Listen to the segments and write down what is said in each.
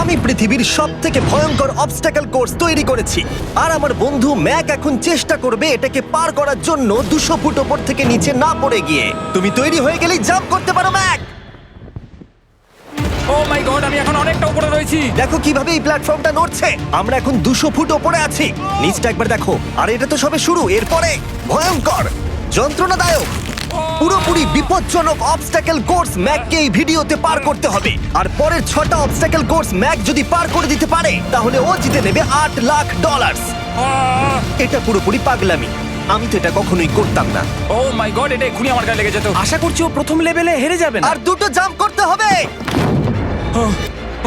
আমি পৃথিবীর সবথেকে ভয়ঙ্কর অবস্টাকল কোর্স তৈরি করেছি, আর আমার বন্ধু ম্যাক এখন চেষ্টা করবে এটাকে পার করার জন্য 200 ফুট ওপর থেকে নিচে না পড়ে গিয়ে। তুমি তৈরি হয়ে গেলেই জাম্প করতে পারো ম্যাক। ও মাই গড, আমি এখন অনেকটা উপরে রয়েছি। দেখো কিভাবে এই প্ল্যাটফর্মটা নড়ছে। আমরা এখন 200 ফুট ওপরে আছি। নিচটা একবার দেখো। আর এটা তো সবে শুরু, এরপরে ভয়ঙ্কর, যন্ত্রণাদায়ক, পুরোপুরি বিপজ্জনক অবস্টাকল কোর্স ম্যাককে এই ভিডিওতে পার করতে হবে। আর পরের 6টা অবস্টাকল কোর্স ম্যাক যদি পার করে দিতে পারে তাহলে ও জিতে নেবে $8 লাখ। এটা পুরোপুরি পাগলামি, আমি তো এটা কখনোই করতাম না। ও মাই গড, এটা এক্ষুনি আমার গায়ে লেগে যেত। আশা করছি ও প্রথম লেভেলে হেরে যাবে না। আর 2টো জাম্প করতে হবে।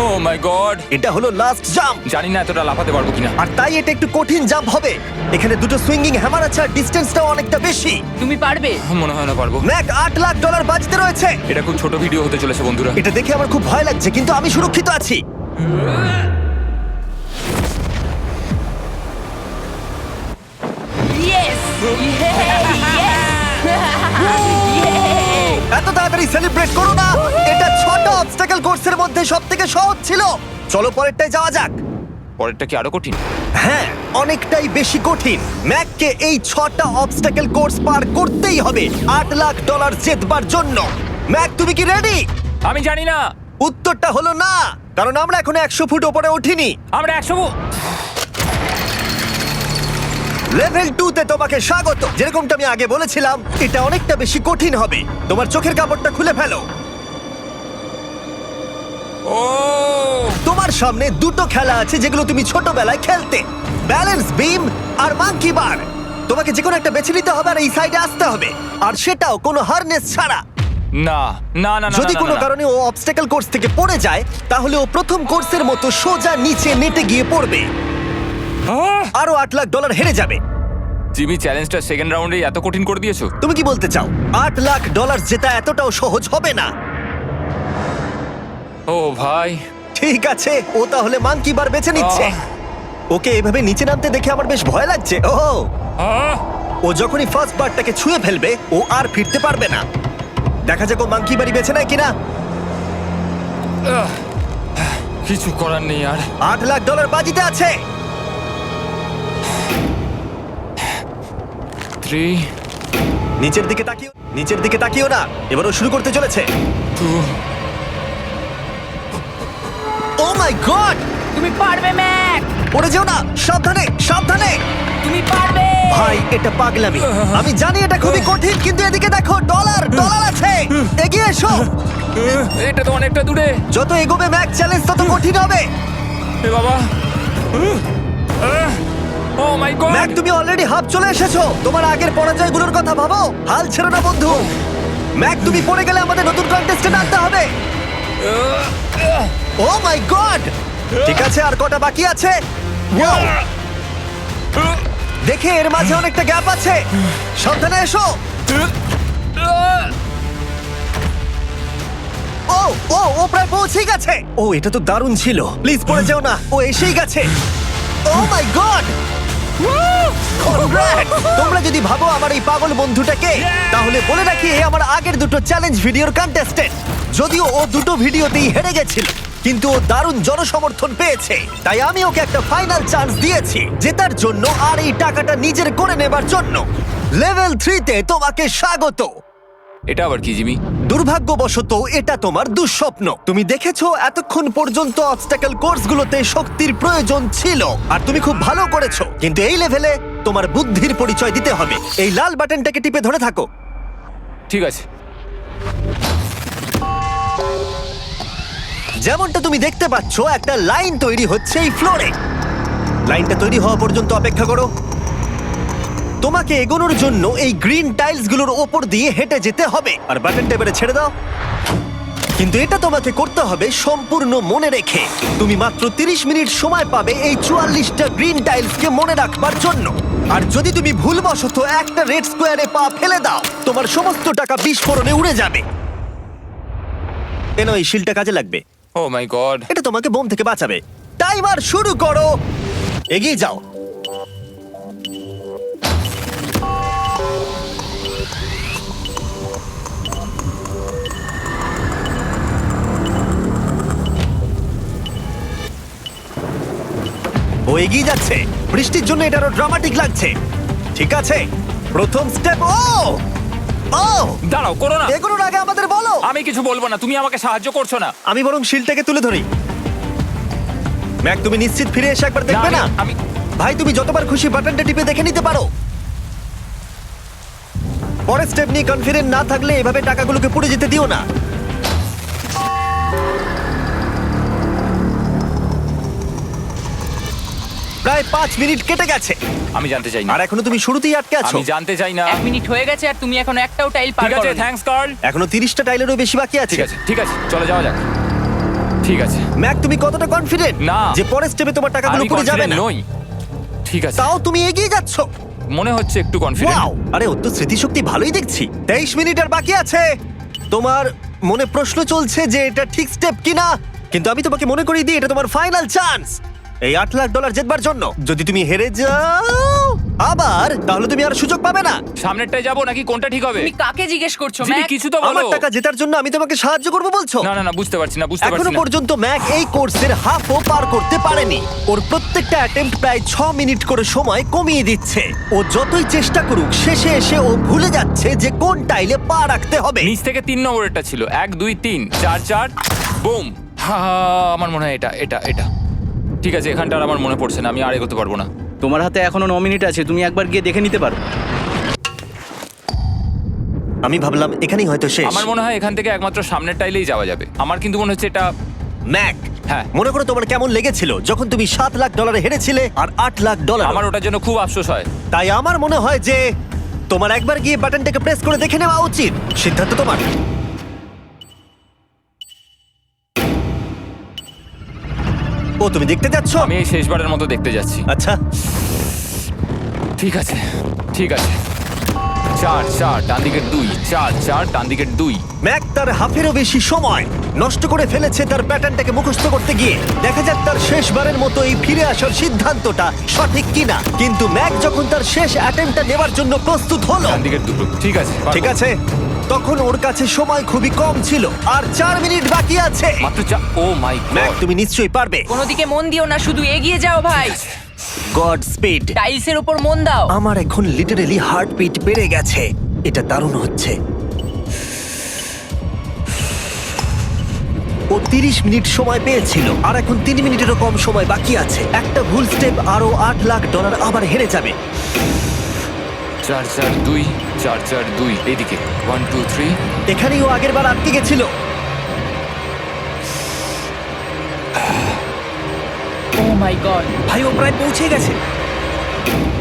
ও মাই গড, এটা হলো লাস্ট জাম্প, জানি না এতটা লাফাতে পারবো কিনা। আর তাই এটা একটু কঠিন জাম্প হবে। এখানে 2টো সুইঙ্গিং হ্যামার আছে আর ডিসটেন্সটাও অনেকটা বেশি। তুমি পারবে। মনে হয় না পারবো। ম্যাক $8 লাখ বাজিতে রয়েছে। এটা খুব ছোট ভিডিও হতে চলেছে বন্ধুরা। এটা দেখে আমার খুব ভয় লাগছে, কিন্তু আমি সুরক্ষিত আছি। ইয়েস এত তাড়াতাড়ি সেলিব্রেট করো না। এটা 6টা অবস্টাকল কোর্সের মধ্যে সবথেকে সহজ ছিল। চলো পরেরটায় যাওয়া যাক। পরেরটা কি আরো কঠিন? হ্যাঁ, অনেকটাই বেশি কঠিন। ম্যাককে এই 6টা অবস্টাকল কোর্স পার করতেই হবে $8 লাখ জেতবার জন্য। ম্যাক, তুমি কি রেডি? আমি জানি না। উত্তরটা হলো না, কারণ আমরা এখন 100 ফুট উপরে উঠিনি। আমরা 100 লেভেল 2 তে তোমাকে স্বাগত। যেরকমটা আমি আগে বলেছিলাম, এটা অনেকটা বেশি কঠিন হবে। তোমার চোখের কাপড়টা খুলে ফেলো। ও তোমার সামনে 2টো খেলা আছে যেগুলো তুমি ছোটবেলায় খেলতে, ব্যালেন্স বিম আর মাঙ্কি বার। তোমাকে যে কোনো একটা বেছে নিতে হবে আর এই সাইডে আসতে হবে, আর সেটাও কোনো হারনেস ছাড়া। না না না না, যদি না, কোনো না, না। কারণে ও অবস্টাকল কোর্স থেকে পড়ে যায় তাহলে ও প্রথম কোর্সের মতো সোজা নিচে নেটে গিয়ে পড়বে, আহ! আরো $8 লাখ হেরে যাবে। জিমি, চ্যালেঞ্জটা সেকেন্ড রাউন্ডে এত কঠিন করে দিয়েছো। তুমি কি বলতে চাও $8 লাখ জেতা এতটাও সহজ হবে না? ও ভাই, ঠিক আছে, ও তাহলে মাঙ্কি বার বেছে নিচ্ছে। ওকে এভাবে নিচে নামতে দেখে আমার বেশ ভয় লাগছে। ও আহ! ও যখনই ফার্স্ট বারটাকে ছুঁয়ে ফেলবে ও আর ফিরতে পারবে না। দেখা যাক ও মাঙ্কি বাড়ি বেছে নেয় কিনা। আহ! কিছু করার নেই আর। $8 লাখ বাজিতে আছে। 3 নিচের দিকে তাকিও, নিচের দিকে তাকিও না। এবারও শুরু করতে চলেছে। 2 ও মাই গড, তুমি পারবে ম্যাক। পড়ে যেও না, সাবধানে সাবধানে। তুমি পারবে। ভাই, এটা পাগলামি। আমি জানি এটা খুবই কঠিন, কিন্তু এদিকে দেখো, ডলার আছে। এগিয়ে এসো। এটা তো অনেকটা দূরে। যত এগোবে ম্যাক চ্যালেঞ্জ তত কঠিন হবে। এ বাবা, ও মাই গড। ম্যাক, তুমি অলরেডি হাফ চলে এসেছো। তোমার আগের পরাজয়গুলোর কথা ভাবো। হাল ছেড়ো না বন্ধু। ম্যাক, তুমি পড়ে গেলে আমাদের নতুন কন্টেস্টেন্ট আনতে হবে। ও মাই গড, ঠিক আছে, আর কটা বাকি আছে? Wow! দেখে এর মাঝে অনেকটা গ্যাপ আছে। সাবধানে এসো। ও ও ও প্রায় পৌঁছে গেছে। ও, এটা তো দারুণ ছিল। প্লিজ পড়ে যেও না, ও এসেই গেছে। ও মাই গড, তোমরা যদি ভাবো আমার এই পাগল বন্ধুটাকে, তাহলে বলে রাখি এ আমার আগের 2টো চ্যালেঞ্জ ভিডিওর কন্টেস্টেন্ট। যদিও ও 2টো ভিডিওতেই হেরে গেছিল, কিন্তু ও দারুণ জনসমর্থন পেয়েছে। তাই আমি ওকে একটা ফাইনাল চান্স দিয়েছি জেতার জন্য আর এই টাকাটা নিজের করে নেবার জন্য। লেভেল 3 তে তোমাকে স্বাগত। এটা আবার কি জিমি? দুর্ভাগ্যবশত এটা তোমার দুঃস্বপ্ন। তুমি দেখেছো এতক্ষণ পর্যন্ত অবস্টাকল কোর্সগুলোতে শক্তির প্রয়োজন ছিল, আর তুমি খুব ভালো করেছো। কিন্তু এই লেভেলে তোমার বুদ্ধির পরিচয় দিতে হবে। এই লাল বাটনটাকে টিপে ধরে থাকো। ঠিক আছে। যেমনটা তুমি দেখতে পাচ্ছ, একটা লাইন তৈরি হচ্ছে এই ফ্লোরে। লাইনটা তৈরি হওয়া পর্যন্ত অপেক্ষা করো। তোমাকে এগোনোর জন্য এই গ্রিন টাইলসগুলোর ওপর দিয়ে হেঁটে যেতে হবে। আর বাটনটা এবারে ছেড়ে দাও। কিন্তু এটা তোমাকে করতে হবে সম্পূর্ণ মনে রেখে। তুমি মাত্র 30 মিনিট সময় পাবে এই 44টা গ্রিন টাইলসকে মনে রাখবার জন্য। আর যদি তুমি ভুলবশত একটা রেড স্কোয়ারে পা ফেলে দাও, তোমার সমস্ত টাকা বিস্ফোরণে উড়ে যাবে। এই শিলটা কাজে লাগবে। ও মাই গড। এটা তোমাকে বোম থেকে বাঁচাবে। টাইমার শুরু করো, এগিয়ে যাও। এগিয়ে যাচ্ছে। বৃষ্টির জন্য এটা আরো ড্রামাটিক লাগছে। ঠিক আছে, প্রথম স্টেপ। ও ও দাঁড়াও, করো না। এগুলোর আগে আমাদের বলো। আমি কিছু বলবো না, তুমি আমাকে সাহায্য করছো না। আমি বরং শিলটাকে তুলে ধরি। ম্যাক, তুমি নিশ্চিত ফিরে এসে একবার দেখবে না? আমি ভাই, তুমি যতবার খুশি বাটনটা টিপে দেখে নিতে পারো। পরের স্টেপ নিয়ে কনফিডেন্ট না থাকলে এভাবে টাকাগুলোকে পুড়ে যেতে দিও না। প্রায় 5 মিনিট কেটে গেছে আমি জানতে চাই না। আর এখনো তুমি শুরুতেই আটকে আছো। আমি জানতে চাই না। 1 মিনিট হয়ে গেছে আর তুমি এখন একটাও টাইল পার ঠিক আছে, করোনি। Thanks Carl. এখনো 30টা টাইলেরও বেশি বাকি আছে। ঠিক আছে, ঠিক আছে, চলে যাওয়া যাক। ঠিক আছে। ম্যাক, তুমি কতটা কনফিডেন্ট না। যে পরের স্টেপে তোমার টাকাগুলো আমি পুড়ে যাবে confident না? নই। ঠিক আছে, তাও তুমি এগিয়ে যাচ্ছ। মনে হচ্ছে একটু কনফিডেন্ট। ওয়াও! আরে ওর তো স্মৃতিশক্তি ভালোই দেখছি। 23 মিনিট আর বাকি আছে। তোমার মনে প্রশ্ন চলছে যে এটা ঠিক স্টেপ কিনা, কিন্তু আমি তোমাকে মনে করিয়ে দিই এটা তোমার ফাইনাল চান্স এই $8 লাখ জেতবার জন্য। যদি তুমি হেরে যাও আবার, তাহলে তুমি আর সুযোগ পাবে না। সামনেরটায় যাবো নাকি কোনটা ঠিক হবে? তুমি কাকে জিজ্ঞেস করছো জিমি, ম্যাক? কিছু তো আমার বলো। টাকা জেতার জন্য আমি তোমাকে সাহায্য করব বলছো? না না না, বুঝতে পারছি না, বুঝতে পারছি এখনো না। পর্যন্ত ম্যাক এই কোর্সের হাফও পার করতে পারেনি। ওর প্রত্যেকটা অ্যাটেম্প্ট প্রায় 6 মিনিট করে সময় কমিয়ে দিচ্ছে। ও যতই চেষ্টা করুক, শেষে এসে ও ভুলে যাচ্ছে যে কোন টাইলে পা রাখতে হবে। নিচ থেকে 3 নম্বরেরটা ছিল 1 2 3 4 4 বুম। আমার মনে হয় এটা এটা এটা ঠিক আছে। এখানটা আর আমার মনে পড়ছে না, আমি আর এগোতে পারবো না। তোমার হাতে এখনো 9 মিনিট আছে, তুমি একবার গিয়ে দেখে নিতে পারো। আমি ভাবলাম এখানেই হয়তো শেষ। আমার মনে হয় এখান থেকে একমাত্র সামনের টাইলেই যাওয়া যাবে। আমার কিন্তু মনে হচ্ছে এটা। ম্যাক, হ্যাঁ। মনে করো তোমার কেমন লেগেছিল যখন তুমি $7 লাখ হেরেছিলে আর $8 লাখ। আমার ওটার জন্য খুব আফসোস হয়। তাই আমার মনে হয় যে তোমার একবার গিয়ে বাটনটাকে প্রেস করে দেখে নেওয়া উচিত। সিদ্ধান্ত তোমার। ও, তুমি দেখতে যাচ্ছ? আমি এই শেষবারের মতো দেখতে যাচ্ছি। আচ্ছা, ঠিক আছে, ঠিক আছে। 4 4 ডান দিকের 2, 4 4 ডান দিকের 2। ম্যাক তার হাফেরও বেশি সময় নষ্ট করে ফেলেছে তার প্যাটার্নটাকে মুখস্থ করতে গিয়ে। দেখা যাক তার শেষবারের মতো এই ফিরে আসার সিদ্ধান্তটা সঠিক কিনা। কিন্তু ম্যাক যখন তার শেষ অ্যাটেম্পটা নেবার জন্য প্রস্তুত হলো, ডান দিকের 2। ঠিক আছে, ঠিক আছে, তখন ওর কাছে সময় খুবই কম ছিল আর 4 মিনিট বাকি আছে। মাত্র 4। ও মাই ম্যাক, গড। তুমি নিশ্চয়ই পারবে। কোনো দিকে মন দিও না, শুধু এগিয়ে যাও ভাই। God speed. টাইলসের উপর মন দাও। আমার এখন লিটারালি হার্টবিট বেড়ে গেছে। এটা দারুণ হচ্ছে। ও 30 মিনিট সময় পেয়েছিল আর এখন 3 মিনিটেরও কম সময় বাকি আছে। একটা ভুল স্টেপ আরো $8 লাখ আবার হেরে যাবে। 4 4 2 4 4 2 এদিকে 1 2 3। এখানেই ও আগের বার আটকে গেছিল। ও মাই গড। ভাই, ও প্রায় পৌঁছে গেছে।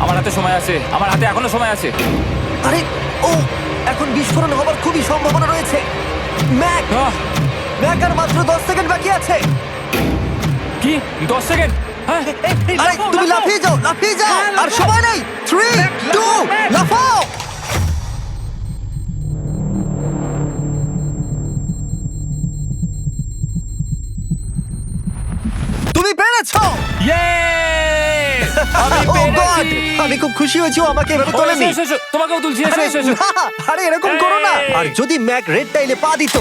আমার হাতে সময় আছে, আমার হাতে এখনো সময় আছে। আরে, ও এখন বিস্ফোরণ হবার খুবই সম্ভাবনা রয়েছে। ম্যাক, আহ, ম্যাক আর মাত্র 10 সেকেন্ড বাকি আছে। কি 10 সেকেন্ড? হ্যাঁ, আরে তুমি লাফিয়ে যাও, লাফিয়ে যাও। আর সময় নেই। 3 2 লাফাও। তুমি পেরেছো। Yay! আমি Oh God! পেরেছি। আমি খুব খুশি হয়েছি ও আমাকে এভাবে ও, তোলেনি। এসো, এসো, এসো। তোমাকেও তুলছি, এসো, আরে এসো, এসো। না, আরে এরকম করো না। এই। আর যদি ম্যাক রেড টাইলে পা দিত।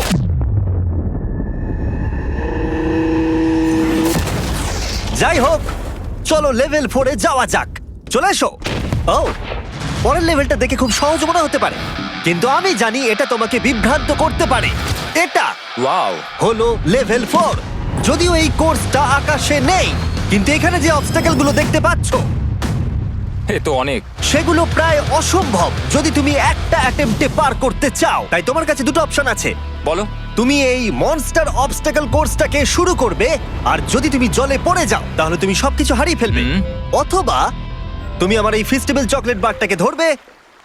যাই হোক, চলো লেভেল 4 এ যাওয়া যাক। চলে এসো। ও, পরের লেভেলটা দেখে খুব সহজ মনে হতে পারে, কিন্তু আমি জানি এটা তোমাকে বিভ্রান্ত করতে পারে। এটা ওয়াও। হলো লেভেল 4। যদিও এই কোর্সটা আকাশে নেই, কিন্তু এখানে যে অবস্টাকেল গুলো দেখতে পাচ্ছ এ তো অনেক। সেগুলো প্রায় অসম্ভব যদি তুমি একটা অ্যাটেম্পটে পার করতে চাও। তাই তোমার কাছে দুটো অপশন আছে। বলো। তুমি এই মনস্টার অবস্টাকেল কোর্সটাকে শুরু করবে, আর যদি তুমি জলে পড়ে যাও তাহলে তুমি সবকিছু হারিয়ে ফেলবে। হুম। অথবা তুমি আমার এই ফেস্টিভ্যাল চকলেট বারটাকে ধরবে,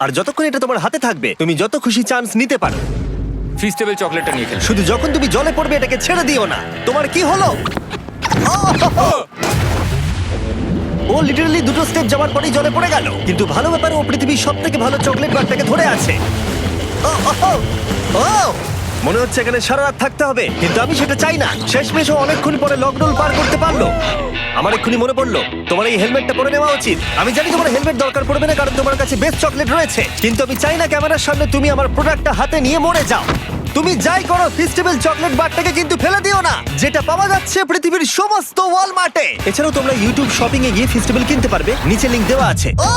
আর যতক্ষণ এটা তোমার হাতে থাকবে তুমি যত খুশি চান্স নিতে পারো। ফিস্টেবল চকলেটটা নিয়ে খেলছি। শুধু যখন তুমি জলে পড়বে এটাকে ছেড়ে দিও না। তোমার কি হলো? ও লিটারালি দুটো স্টেপ যাওয়ার পরেই জলে পড়ে গেল। কিন্তু ভালো ব্যাপার, ও পৃথিবীর সবথেকে ভালো চকলেট বারটাকে ধরে আছে। ও, মনে হচ্ছে এখানে সারা রাত থাকতে হবে, কিন্তু আমি সেটা চাই না। শেষমেশ ও অনেকক্ষণ পরে লকডাউন পার করতে পারলো। আমার এক্ষুনি মনে পড়লো তোমার এই হেলমেটটা পরে নেওয়া উচিত। আমি জানি তোমার হেলমেট দরকার পড়বে না, কারণ তোমার কাছে বেস্ট চকলেট রয়েছে, কিন্তু আমি চাই না ক্যামেরার সামনে তুমি আমার প্রোডাক্টটা হাতে নিয়ে মরে যাও। তুমি যাই করো ফেস্টিভ্যাল চকলেট বারটাকে কিন্তু ফেলে দিও না, যেটা পাওয়া যাচ্ছে পৃথিবীর সমস্ত ওয়ালমার্টে। এছাড়াও তোমরা ইউটিউব শপিং এ গিয়ে ফেস্টিভ্যাল কিনতে পারবে, নিচে লিংক দেওয়া আছে। ও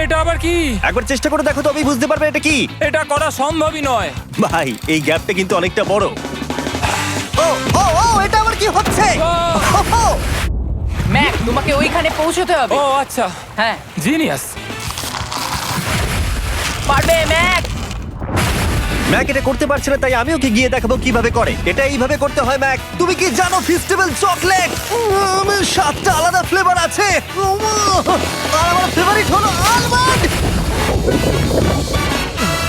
এটা আবার কি? একবার চেষ্টা করে দেখো তো, আমি বুঝতে পারবে এটা কি। এটা করা সম্ভবই নয়। ভাই এই গ্যাপটা কিন্তু অনেকটা বড়। ও ও ও এটা আবার কি হচ্ছে? ও, ম্যাক, তোমাকে ওইখানে পৌঁছতে হবে। ও আচ্ছা, হ্যাঁ, জিনিয়াস। পারবে ম্যাক। ম্যাক এটা করতে পারছে না, তাই আমি ওকে গিয়ে দেখাবো কিভাবে করে। এটা এইভাবে করতে হয় ম্যাক। তুমি কি জানো ফেস্টিভ্যাল চকলেট 7টা আলাদা ফ্লেভার আছে, আর আমার ফেভারিট হলো আলমন্ড।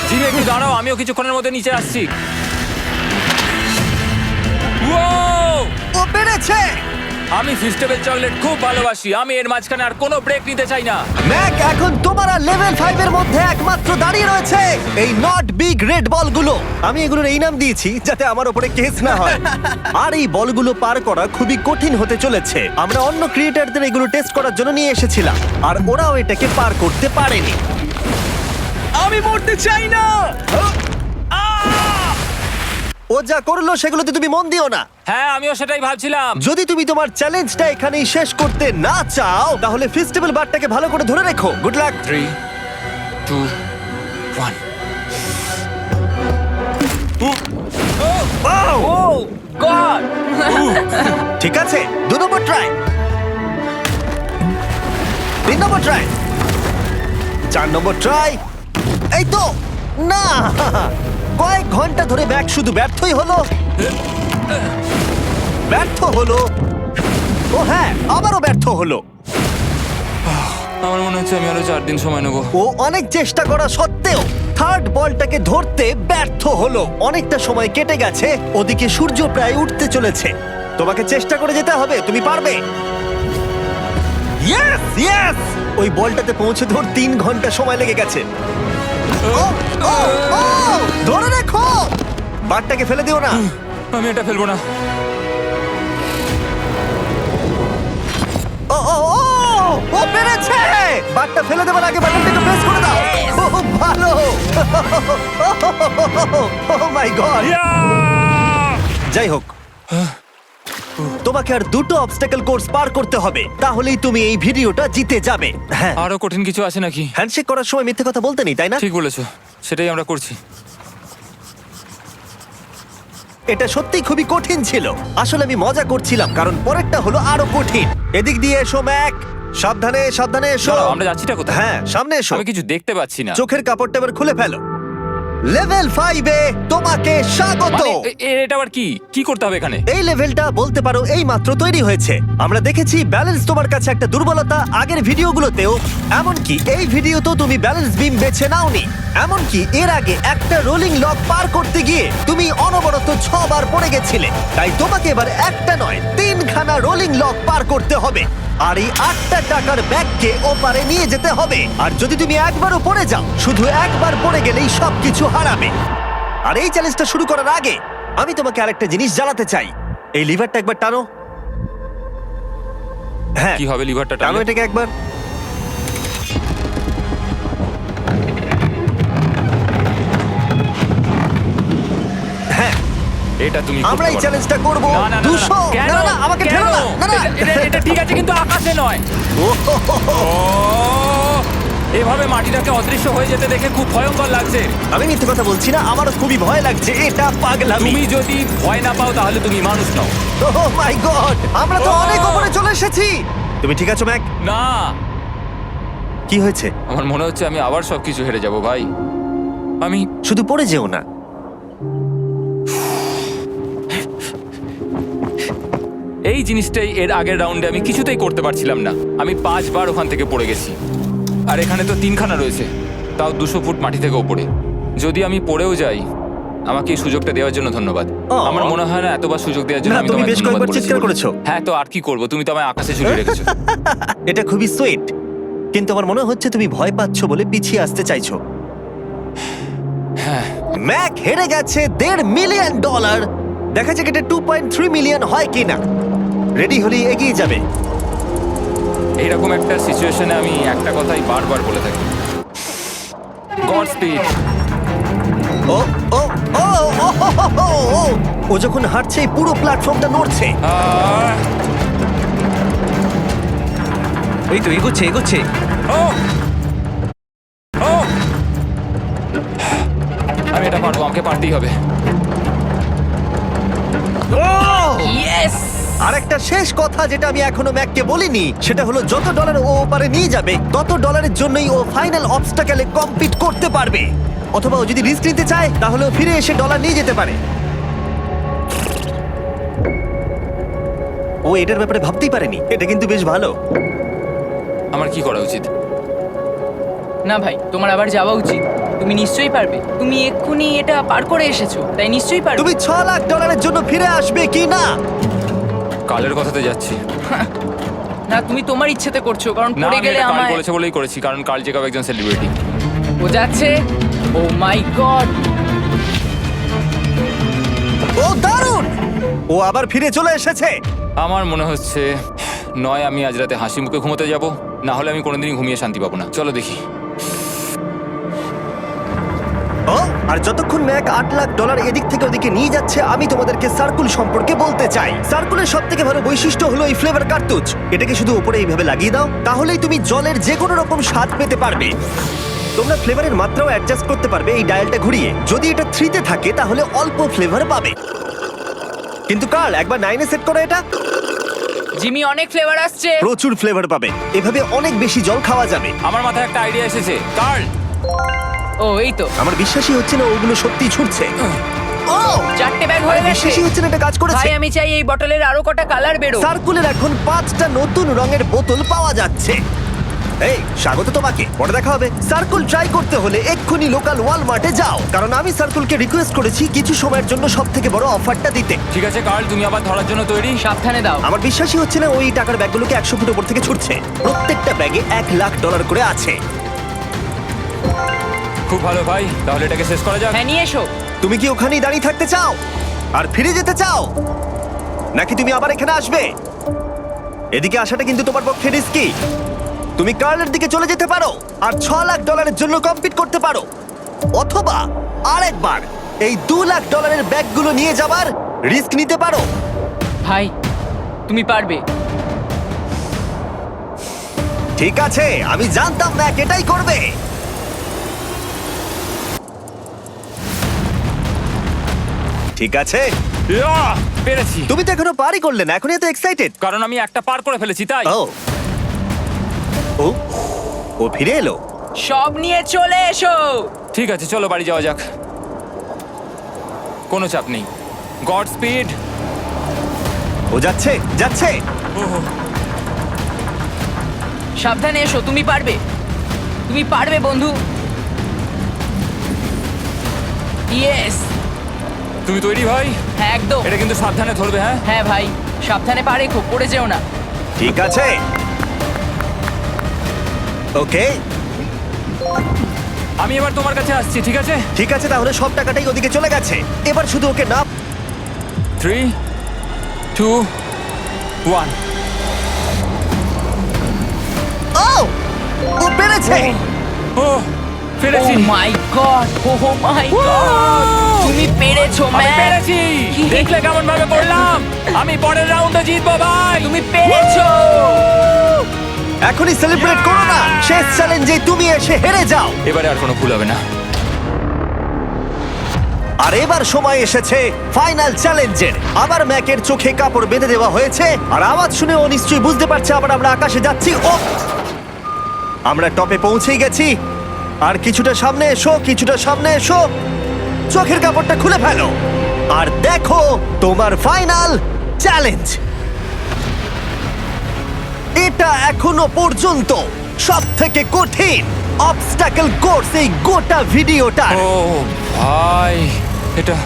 জিমি একটু দাঁড়াও, আমিও কিছুক্ষণের মধ্যে নিচে আসছি। Wow! ও পেরেছে। আমি ফেস্টিভ্যাল চকলেট খুব ভালোবাসি। আমি এর মাঝখানে আর কোনো ব্রেক নিতে চাই না। ম্যাক এখন তোমার আর লেভেল 5 এর মধ্যে একমাত্র দাঁড়িয়ে রয়েছে এই নট বিগ রেড বলগুলো। আমি এগুলোর এই নাম দিয়েছি যাতে আমার উপরে কেস না হয়। আর এই বলগুলো পার করা খুবই কঠিন হতে চলেছে। আমরা অন্য ক্রিয়েটরদের এগুলো টেস্ট করার জন্য নিয়ে এসেছিলাম, আর ওরাও এটাকে পার করতে পারেনি। আমি মরতে চাই না। ও যা করলো সেগুলোতে তুমি মন দিও না। হ্যাঁ, আমিও সেটাই ভাবছিলাম। যদি তুমি তোমার চ্যালেঞ্জটা এখানেই শেষ করতে না চাও, তাহলে ফেস্টিভ্যাল বারটাকে ভালো করে ধরে রেখো। Good luck. 3, 2, 1। ও গড। ঠিক আছে, 2 নম্বর ট্রাই, 3 নম্বর ট্রাই, 4 নম্বর ট্রাই। এই তো না, কয়েক ঘন্টা ধরে ব্যাগ শুধু ব্যর্থই হলো, ব্যর্থ হলো। ও হ্যাঁ, আবারও ব্যর্থ হলো। আমার মনে হচ্ছে আমি আরো 4 দিন সময় নেবো। ও অনেক চেষ্টা করা সত্ত্বেও থার্ড বলটাকে ধরতে ব্যর্থ হলো। অনেকটা সময় কেটে গেছে, ওদিকে সূর্য প্রায় উঠতে চলেছে। তোমাকে চেষ্টা করে যেতে হবে, তুমি পারবে। ইয়েস ইয়েস, ওই বলটাতে পৌঁছতে ওর 3 ঘন্টা সময় লেগে গেছে। ও, ও, ও, ধরে রাখো, বারটাকে ফেলে দিও না। আমি এটা ফেলবো না। ও ও ও, ও পেরেছে। বারটা ফেলে দেবার আগে বাটনটাকে প্রেস করে দাও। ও ভালো। ও মাই গড। যাই হোক, তোমাকে আর 2টো অবস্টাকেল কোর্স পার করতে হবে, তাহলেই তুমি এই ভিডিওটা জিতে যাবে। হ্যাঁ, আরো কঠিন কিছু আছে নাকি? হ্যান্ডশেক করার সময় মিথ্যে কথা বলতে নেই, তাই না? ঠিক বলেছো, সেটাই আমরা করছি। এটা সত্যিই খুবই কঠিন ছিল। আসলে আমি মজা করছিলাম, কারণ পরেরটা হলো আরো কঠিন। এদিক দিয়ে এসো ম্যাক, সাবধানে সাবধানে এসো। দাঁড়াও, আমরা যাচ্ছিটা কোথায়? হ্যাঁ, সামনে এসো। আমি কিছু দেখতে পাচ্ছি না। চোখের কাপড়টা এবার খুলে ফেলো। লেভেল 5 এ তোমাকে স্বাগত। মানে, এটা আবার কি কি করতে হবে এখানে? এই লেভেলটা বলতে পারো এই মাত্র তৈরি হয়েছে। আমরা দেখেছি ব্যালেন্স তোমার কাছে একটা দুর্বলতা আগের ভিডিওগুলোতেও, এমনকি এই ভিডিওতেও তুমি ব্যালেন্স বিম বেছে নাওনি। এমনকি এর আগে একটা রোলিং লক পার করতে গিয়ে তুমি অনবরত 6 বার পড়ে গেছিলে। তাই তোমাকে এবার একটা নয় 3খানা রোলিং লক পার করতে হবে, আর এই 8টা টাকার ব্যাগকে ওপারে নিয়ে যেতে হবে। আর যদি তুমি একবারও পড়ে যাও, শুধু একবার পড়ে গেলেই সবকিছু হারাবে। আর এই চ্যালেঞ্জটা শুরু করার আগে আমি তোমাকে আরেকটা জিনিস জানাতে চাই। এই লিভারটা একবার টানো। হ্যাঁ, কি হবে লিভারটা টানো টানলে? এটাকে একবার। হ্যাঁ, এটা তুমি আমরা এই করতে পারো। চ্যালেঞ্জটা করব। না, না, না, না, 200 কেন? না না আমাকে কেন? ঠেলো না। না না এটা ঠিক আছে, কিন্তু আকাশে নয়। ও, এভাবে মাটিটাকে অদৃশ্য হয়ে যেতে দেখে খুব ভয়ঙ্কর লাগছে। আমি মিথ্যে কথা বলছি না, আমারও খুবই ভয় লাগছে। এটা পাগলামি। তুমি যদি ভয় না পাও তাহলে তুমি মানুষ নও। ওহ মাই গড, আমরা তো Oh! অনেক উপরে চলে এসেছি। তুমি ঠিক আছো ম্যাক? না, কি হয়েছে? আমার মনে হচ্ছে আমি আবার সবকিছু হেরে যাব ভাই। আমি শুধু পড়ে যেও না। এই জিনিসটাই এর আগের রাউন্ডে আমি কিছুতেই করতে পারছিলাম না। আমি 5 বার ওখান থেকে পড়ে গেছি, আর এখানে তো 3খানা রয়েছে, তাও 200 ফুট মাটি থেকে ওপরে। যদি আমি পড়েও যাই, আমাকে এই সুযোগটা দেওয়ার জন্য ধন্যবাদ। আমার মনে হয় না এতবার সুযোগ দেওয়ার জন্য না, আমি তুমি তোমায় বেশ ধন্যবাদ কয়েকবার চিৎকার বলেছি। করেছো। হ্যাঁ, তো আর কি করব, তুমি তো আমায় আকাশে ঝুলিয়ে রেখেছো। এটা খুবই সুইট, কিন্তু আমার মনে হচ্ছে তুমি ভয় পাচ্ছ বলে পিছিয়ে আসতে চাইছো। হ্যাঁ, ম্যাক হেরে গেছে $1.5 মিলিয়ন। দেখা যাক এটা 2.3 মিলিয়ন হয় কিনা। রেডি হলে এগিয়ে যাবে। এইরকম একটা সিচুয়েশনে আমি একটা কথাই বারবার বলে থাকি, গড স্পিড। ও ও ও ও ও যখন হাঁটছে এই পুরো প্ল্যাটফর্মটা নড়ছে। আহ, এই তো এগোচ্ছে এগোচ্ছে। ও ও আমি এটা পারবো, আমাকে পারতেই হবে। ইয়েস! আর একটা শেষ কথা যেটা আমি এখনো ম্যাককে বলিনি, সেটা হলো যত ডলার ও ওপারে নিয়ে যাবে তত ডলারের জন্যই ও ফাইনাল অবস্টাকেলে কমপ্লিট করতে পারবে। অথবা ও যদি রিস্ক নিতে চায় তাহলে ও ফিরে এসে ডলার নিয়ে যেতে পারে। ও এটার ব্যাপারে ভাবতেই পারেনি। এটা কিন্তু বেশ ভালো। আমার কি করা উচিত? না ভাই, তোমার আবার যাওয়া উচিত। তুমি নিশ্চয়ই পারবে। তুমি এক্ষুনি এটা পার করে এসেছো, তাই নিশ্চয়ই পারবে। তুমি 6 লাখ ডলারের জন্য ফিরে আসবে কি না? কালের কথাতে যাচ্ছি। না, তুমি তোমার ইচ্ছেতে করছো, কারণ না, পড়ে আমি গেলে এটা কাল আমায়। বলেছে বলেই করেছি, কারণ কাল জেকাব একজন সেলিব্রিটি। ও যাচ্ছে। ও মাই গড! ও দারুণ! ও আবার ফিরে চলে এসেছে। আমার মনে হচ্ছে নয় আমি আজ রাতে হাসি মুখে ঘুমোতে যাব, না হলে আমি কোনোদিনই ঘুমিয়ে শান্তি পাবো না। চলো দেখি। ও আর যতক্ষণ ম্যাক 8 লাখ ডলার এদিক থেকে ওদিকে নিয়ে যাচ্ছে, আমি তোমাদেরকে সার্কুল সম্পর্কে বলতে চাই। সার্কুলের সব থেকে ভালো বৈশিষ্ট্য হলো এই ফ্লেভার কার্তুজ। এটাকে শুধু উপরে এইভাবে লাগিয়ে দাও, তাহলেই তুমি জলের যে কোনো রকম স্বাদ পেতে পারবে। তোমরা ফ্লেভারের মাত্রাও অ্যাডজাস্ট করতে পারবে এই ডায়ালটা ঘুরিয়ে। যদি এটা 3 তে থাকে তাহলে অল্প ফ্লেভার পাবে, কিন্তু কাল একবার 9 এ সেট করো এটা, জিমি, অনেক ফ্লেভার আসছে। প্রচুর ফ্লেভার পাবে। এভাবে অনেক বেশি জল খাওয়া যাবে। আমার মাথায় একটা আইডিয়া এসেছে। কার্ল, ও এই তো, আমার বিশ্বাসই হচ্ছে না ওগুলো সত্যিই ছুটছে। ও 4টে ব্যাগ হয়ে গেছে। বিশ্বাসই হচ্ছে না এটা কাজ করেছে। ভাই, আমি চাই এই বটলের আরো কটা কালার বেরো। সার্কুলের এখন 5টা নতুন রঙের বোতল পাওয়া যাচ্ছে। এই স্বাগত তোমাকে, পরে দেখা হবে। সার্কুল ট্রাই করতে হলে এক্ষুনি লোকাল ওয়ালমার্টে যাও, কারণ আমি সার্কুলকে রিকোয়েস্ট করেছি কিছু সময়ের জন্য সবথেকে বড় অফারটা দিতে। ঠিক আছে কার্ল, তুমি আবার ধরার জন্য তৈরি? সাবধানে দাও। আমার বিশ্বাসই হচ্ছে না ওই টাকার ব্যাগগুলোকে 100 ফুট উপর থেকে ছুটছে। প্রত্যেকটা ব্যাগে 1 লাখ ডলার করে আছে। খুব ভালো ভাই, তাহলে এটাকে শেষ করা যাক। হ্যাঁ, নিয়ে এসো। তুমি কি ওখানেই দাঁড়িয়ে থাকতে চাও আর ফিরে যেতে চাও, নাকি তুমি আবার এখানে আসবে? এদিকে আসাটা কিন্তু তোমার পক্ষে রিস্কি। তুমি কার্লের দিকে চলে যেতে পারো আর 6 লাখ ডলারের জন্য কম্পিট করতে পারো, অথবা আরেকবার এই 2 লাখ ডলারের ব্যাগগুলো নিয়ে যাবার রিস্ক নিতে পারো। ভাই, তুমি পারবে। ঠিক আছে, আমি জানতাম ম্যাক এটাই করবে। ঠিক আছে, ইয়াহ! পেরেছি, তুমি তো এখনো পারই করলে না, এখন এত এক্সাইটেড। কারণ আমি একটা পার করে ফেলেছি তাই। ও ও ও ফিরে এলো। সব নিয়ে চলে এসো। ঠিক আছে, চলো বাড়ি যাওয়া যাক। কোনো চাপ নেই। God speed. ও যাচ্ছে যাচ্ছে। সাবধানে এসো, তুমি পারবে। তুমি পারবে বন্ধু। ইয়েস! তুমি তৈরি ভাই? হ্যাঁ, একদম। এটা কিন্তু সাবধানে ধরবে, হ্যাঁ? হ্যাঁ ভাই, সাবধানে পারে, খুব পড়ে যেও না। ঠিক আছে, ওকে আমি এবার তোমার কাছে আসছি, ঠিক আছে? ঠিক আছে, তাহলে সব টাকাটাই ওদিকে চলে গেছে। এবার শুধু ওকে না। 3, 2, 1। ও ও পেরেছে। ও পেরেছি। ও my god! O my god! তুমি পেরেছো, আমি ম্যান! পেরেছি। দেখলে কেমন ভাবে করলাম? আমি পরের রাউন্ডে জিতবো ভাই। তুমি পেরেছো! এখনই সেলিব্রেট করো না, শেষ চ্যালেঞ্জে তুমি এসে হেরে যাও। এবারে আর কোনো ভুল হবে না। আর এবার সময় এসেছে ফাইনাল চ্যালেঞ্জের। আবার ম্যাকের চোখে কাপড় বেঁধে দেওয়া হয়েছে, আর আওয়াজ শুনে ও নিশ্চয়ই বুঝতে পারছে আবার আমরা আকাশে যাচ্ছি। ও আমরা টপে পৌঁছেই গেছি। আর কিছুটা সামনে এসো, কিছুটা সামনে এসো। চোখের কাপড়টা খুলে ফেলো আর দেখো তোমার ফাইনাল চ্যালেঞ্জ। এটা এখনো পর্যন্ত সবথেকে কঠিন অবস্টাকেল কোর্স এই গোটা ভিডিওটা। ও ভাই, এটা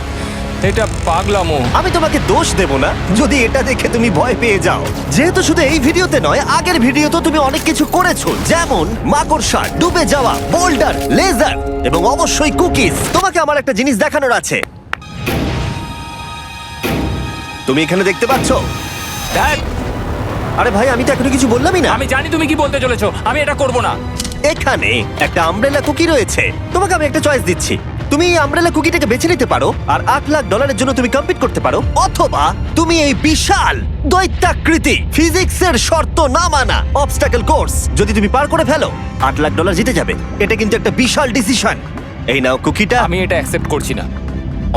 এটা পাগলামো। আমি তোমাকে দোষ দেব না যদি এটা দেখে তুমি ভয় পেয়ে যাও, যেহেতু শুধু এই ভিডিওতে নয়, আগের ভিডিওতে তুমি অনেক কিছু করেছো, যেমন মাকড়সা, ডুবে যাওয়া, বোল্ডার, লেজার এবং অবশ্যই কুকিজ। তোমাকে আমার একটা জিনিস দেখানোর আছে। তুমি এখানে দেখতে পাচ্ছ? দেখ, আরে ভাই, আমি তো এখনো কিছু বললামই না। আমি জানি তুমি কি বলতে চলেছো। আমি এটা করব না। এখানে একটা আমব্রেলা কুকি রয়েছে। তোমাকে আমি একটা চয়েস দিচ্ছি, তুমি এই আমব্রেলা কুকিটাকে বেছে নিতে পারো আর $8 লাখ জন্য তুমি কম্পিট করতে পারো, অথবা তুমি এই বিশাল দৈত্যাকৃতি ফিজিক্সের শর্ত না মানা অবস্টাকল কোর্স যদি তুমি পার করে ফেলো, $8 লাখ জিতে যাবে। এটা কিন্তু একটা বিশাল ডিসিশন। এই নাও কুকিটা। আমি এটা অ্যাকসেপ্ট করছি না,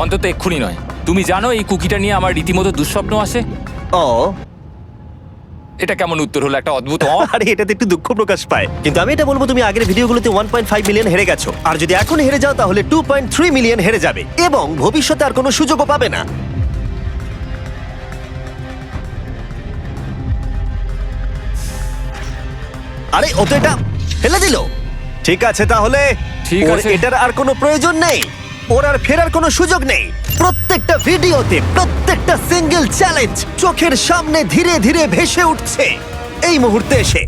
অন্তত এক্ষুনি নয়। তুমি জানো এই কুকিটা নিয়ে আমার রীতিমতো দুঃস্বপ্ন আসে। ও এটা কেমন উত্তর হলো, একটা অদ্ভুত আরে এটাতে একটু দুঃখ প্রকাশ পায়, কিন্তু আমি এটা বলবো তুমি আগের ভিডিওগুলোতে 1.5 মিলিয়ন হেরে গেছো, আর যদি এখন হেরে যাও তাহলে 2.3 মিলিয়ন হেরে যাবে এবং ভবিষ্যতে আর কোনো সুযোগও পাবে না। আরে ও তো এটা ফেলে দিল। ঠিক আছে তাহলে ঠিক ওর আছে। এটার আর কোনো প্রয়োজন নেই, ওর আর ফেরার কোনো সুযোগ নেই। প্রত্যেকটা ভিডিওতে প্রত্যেকটা সিঙ্গেল চ্যালেঞ্জ চোখের সামনে ধীরে ধীরে ভেসে উঠছে এই মুহূর্তে এসে।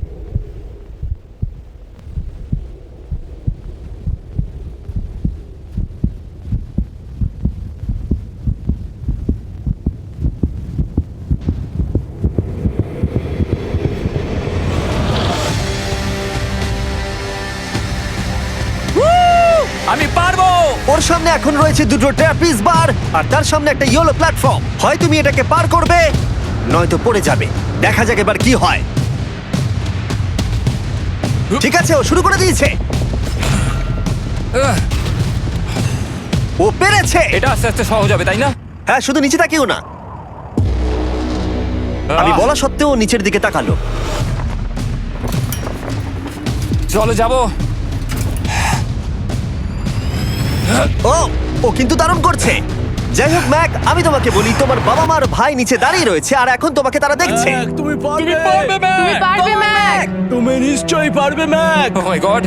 আমি পারবো। ওর সামনে এখন রয়েছে দুটো ট্র্যাপিজ বার আর তার সামনে একটা ইয়েলো প্ল্যাটফর্ম। হয় তুমি এটাকে পার করবে নয়তো পড়ে যাবে। দেখা যাক এবার কি হয়। ঠিক আছে, ও শুরু করে দিয়েছে, আহ, ও পেরেছে। এটা আস্তে আস্তে সহজ হবে, তাই না? হ্যাঁ, শুধু নিচে তাকিও না। আমি বলা সত্ত্বেও ও নিচের দিকে তাকালো। চলো যাবো। ও ও কিন্তু দারুণ করছে। যাই হোক ম্যাক, আমি তোমাকে বলি তোমার বাবা মার ভাই নিচে দাঁড়িয়ে রয়েছে আর এখন তোমাকে তারা দেখছে। তুমি পারবে তুমি পারবে ম্যাক। তুমি নিশ্চয়ই পারবে Mac. Oh my God.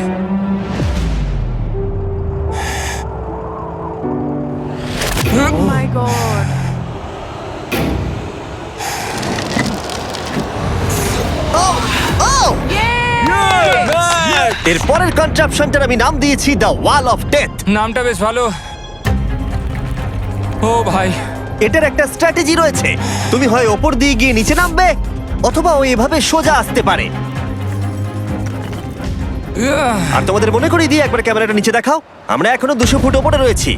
Oh my god. ও ও এর পরের কনট্রাপশনটার আমি নাম দিয়েছি দ্য ওয়াল অফ ডেথ। নামটা বেশ ভালো। ও ভাই, এটার একটা স্ট্র্যাটেজি রয়েছে। তুমি হয় ওপর দিয়ে গিয়ে নিচে নামবে, অথবা ও এভাবে সোজা আসতে পারে। আর তোমাদের মনে করিয়ে দিয়ে একবার ক্যামেরাটা নিচে দেখাও। আমরা এখনো 200 ফুট ওপরে রয়েছি।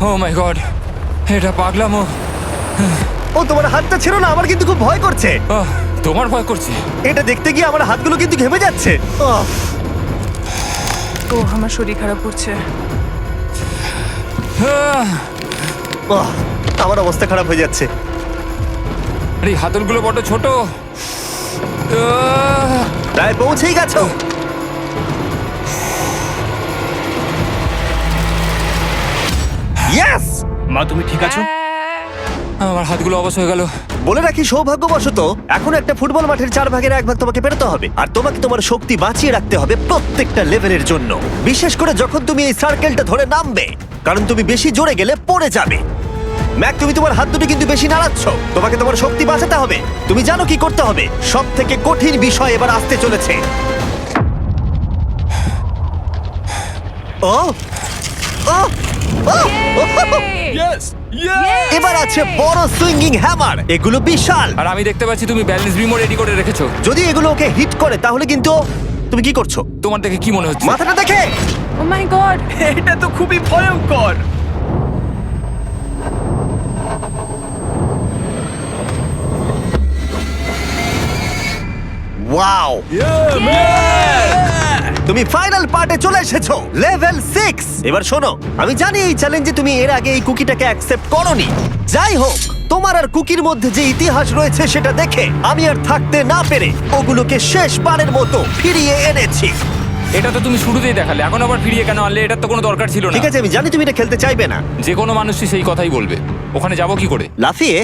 ও মাই গড, এটা পাগলামো। ও তোমার হাতটা ছিল না, আমার কিন্তু খুব ভয় করছে। আহ, তোমার ভয় করছে? এটা দেখতে গিয়ে আমার হাতগুলো কিন্তু ঘেমে যাচ্ছে। ও আমার শরীর খারাপ করছে। আমার অবস্থা খারাপ হয়ে যাচ্ছে। আরে হাতলগুলো বড় ছোট। প্রায় পৌঁছেই গেছো। ইয়েস! মা তুমি ঠিক আছো? আমার হাতগুলো অবশ হয়ে গেল। বলে রাখি, সৌভাগ্যবশত এখন একটা ফুটবল মাঠের 4/1 তোমাকে পেরোতে হবে, আর তোমাকে তোমার শক্তি বাঁচিয়ে রাখতে হবে প্রত্যেকটা লেভেলের জন্য, বিশেষ করে যখন তুমি এই সার্কেলটা ধরে নামবে, কারণ তুমি বেশি জোরে গেলে পড়ে যাবে। ম্যাক, তুমি তোমার হাত দুটো কিন্তু বেশি নাড়াচ্ছ। তোমাকে তোমার শক্তি বাঁচাতে হবে। তুমি জানো কি করতে হবে। সব থেকে কঠিন বিষয় এবার আসতে চলেছে। ও ও ও! ইয়েস এবার আছে বড় সুইঙ্গিং হ্যামার। এগুলো বিশাল। আর আমি দেখতে পাচ্ছি তুমি ব্যালেন্স বিমও রেডি করে রেখেছো। যদি এগুলো ওকে হিট করে তাহলে কিন্তু তুমি কি করছো? তোমার দেখে কি মনে হচ্ছে? মাথাটা দেখে। ও মাই গড। এটা তো খুবই ভয়ঙ্কর। ওয়াও! তুমি ফাইনাল পার্টে চলে এসেছো, লেভেল 6। এবার শোনো, আমি জানি এই চ্যালেঞ্জে তুমি এর আগে এই কুকিটাকে অ্যাকসেপ্ট করোনি। যাই হোক, তোমার আর কুকির মধ্যে যে ইতিহাস রয়েছে সেটা দেখে আমি আর থাকতে না পেরে ওগুলোকে শেষবারের মতো ফিরিয়ে এনেছি। এটা তো তুমি শুরুতেই দেখালে, এখন আবার ফিরিয়ে কেন আনলে? এটার তো কোনো দরকার ছিল না। ঠিক আছে, আমি জানি তুমি এটা খেলতে চাইবে না। যে কোনো মানুষই সেই কথাই বলবে। ওখানে যাবো কি করে? লাফিয়ে?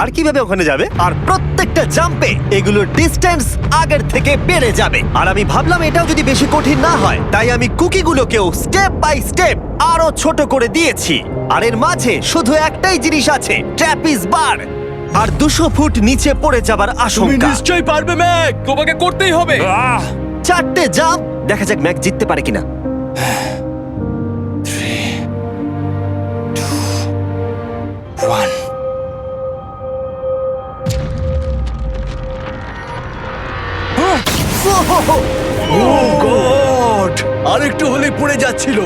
আর কিভাবে ওখানে যাবে? আর প্রত্যেকটা জাম্পে এগুলোর ডিস্টেন্স আগের থেকে বেড়ে যাবে। আর আমি ভাবলাম এটাও যদি বেশি কঠিন না হয়, তাই আমি কুকিগুলোকেও স্টেপ বাই স্টেপ আরো ছোট করে দিয়েছি। আর এর মাঝে শুধু একটাই জিনিস আছে, ট্র্যাপিজ বার। আর 200 ফুট নিচে পড়ে যাবার তুমি আশঙ্কা। নিশ্চয়ই পারবে ম্যাক, তোমাকে করতেই হবে। আহ! 4টে জাম্প। দেখা যাক ম্যাক জিততে পারে কিনা। 3, 2, 1। ওহ! ও গড! আর আর একটু হলেই পড়ে যাচ্ছিল।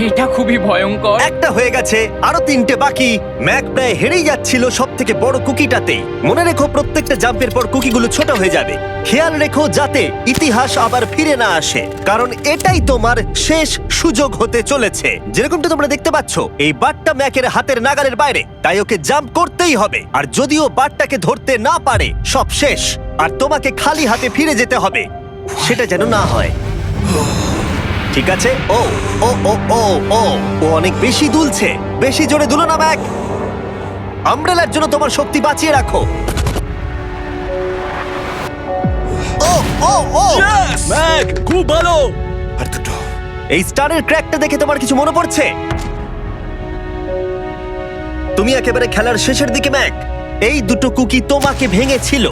এটা খুবই ভয়ঙ্কর। একটা হয়ে গেছে, আরো 3টে বাকি। ম্যাক প্রায় হেরেই যাচ্ছিল সব থেকে বড় কুকিটাতে। মনে রেখো প্রত্যেকটা জাম্পের পর কুকিগুলো ছোট হয়ে যাবে। খেয়াল রেখো যাতে ইতিহাস আবার ফিরে না আসে, কারণ এটাই তোমার শেষ সুযোগ হতে চলেছে। যেরকমটা তোমরা দেখতে পাচ্ছ, এই বারটা ম্যাকের হাতের নাগালের বাইরে, তাই ওকে জাম্প করতেই হবে। আর যদিও বারটাকে ধরতে না পারে, সব শেষ। আর তোমাকে খালি হাতে ফিরে যেতে হবে, সেটা যেন না হয়। ঠিক আছে, ও ও ও ও ও ও অনেক বেশি দুলছে। বেশি জোরে দুলো না ম্যাক। আমব্রেলার জন্য তোমার শক্তি বাঁচিয়ে রাখো। ও ও ও ম্যাক, খুব ভালো। আর দুটো। এই স্টারের ক্র্যাকটা দেখে তোমার কিছু মনে পড়ছে? তুমি একেবারে খেলার শেষের দিকে ম্যাক। এই দুটো কুকি তোমাকে ভেঙেছিল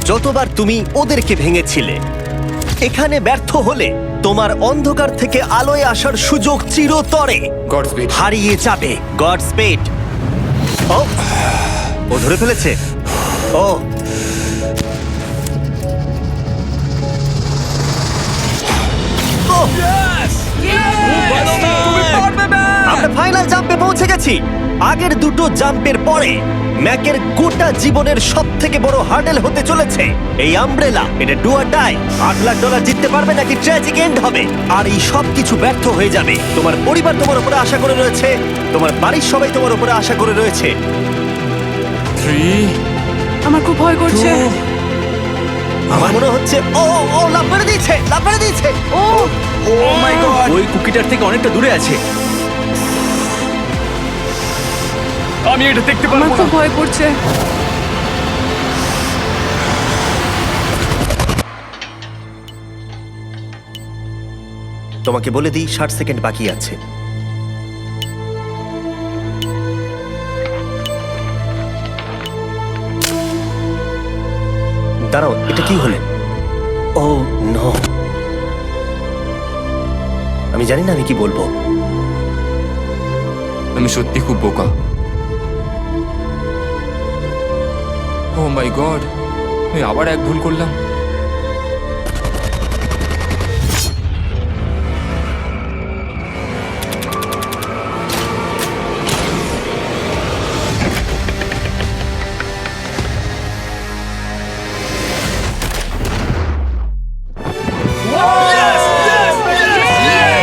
যতবার তুমি ওদেরকে ভেঙেছিলে। এখানে ব্যর্থ হলে তোমার অন্ধকার থেকে আলোয় আসার সুযোগ চিরতরে গড স্পিড। হারিয়ে যাবে। God speed. ও ও ধরে ফেলেছে। ও ও, আমরা ফাইনাল জাম্পে পৌঁছে গেছি। আগের দুটো জাম্পের পরে ম্যাকের গোটা জীবনের সব থেকে বড় হার্ডেল হতে চলেছে এই আমব্রেলা। এটা ডু অর ডাই। $8 লাখ জিততে পারবে নাকি ট্র্যাজিক এন্ড হবে। আর এই সব কিছু ব্যর্থ হয়ে যাবে। তোমার পরিবার তোমার উপরে আশা করে রয়েছে, তোমার বাড়ির সবাই তোমার উপরে আশা করে রয়েছে। 3, আমার খুব ভয় করছে। 2, আমার মনে হচ্ছে ও ও লাভ মেরে দিয়েছে, লাভ মেরে দিয়েছে। ও ও মাই গড, ওই কুকিটার থেকে অনেকটা দূরে আছে। আমি এটা দেখতে আমার পারবো খুব না। ভয় করছে। তোমাকে বলে দিই 60 সেকেন্ড বাকি আছে। দাঁড়াও, এটা কি হলো? ও নো, আমি জানি না আমি কি বলবো। আমি সত্যি খুব বোকা। ও মাই গড, আমি আবার এক ভুল করলাম।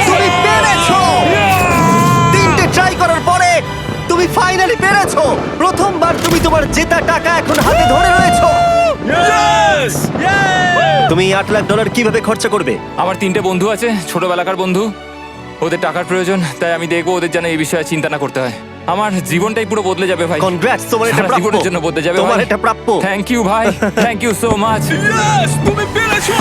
তুমি পেরেছো! 3টে ট্রাই করার পরে তুমি ফাইনালি পেরেছো। প্রথমবার তুমি তোমার জেতা টাকা এখন হাতে ধরে রয়েছো। তুমি $8 লাখ কিভাবে খরচা করবে? আমার 3টে বন্ধু আছে, ছোটবেলাকার বন্ধু। ওদের টাকার প্রয়োজন, তাই আমি দেখবো ওদের যেন এই বিষয়ে চিন্তা না করতে হয়। আমার জীবনটাই পুরো বদলে যাবে ভাই। কনগ্রাটস, তোমার এটা সারা প্রাপ্য। জীবনের জন্য বদলে যাবে তোমার ভাই। এটা প্রাপ্য। থ্যাংক ইউ ভাই, থ্যাংক ইউ সো মাচ। তুমি পেরেছো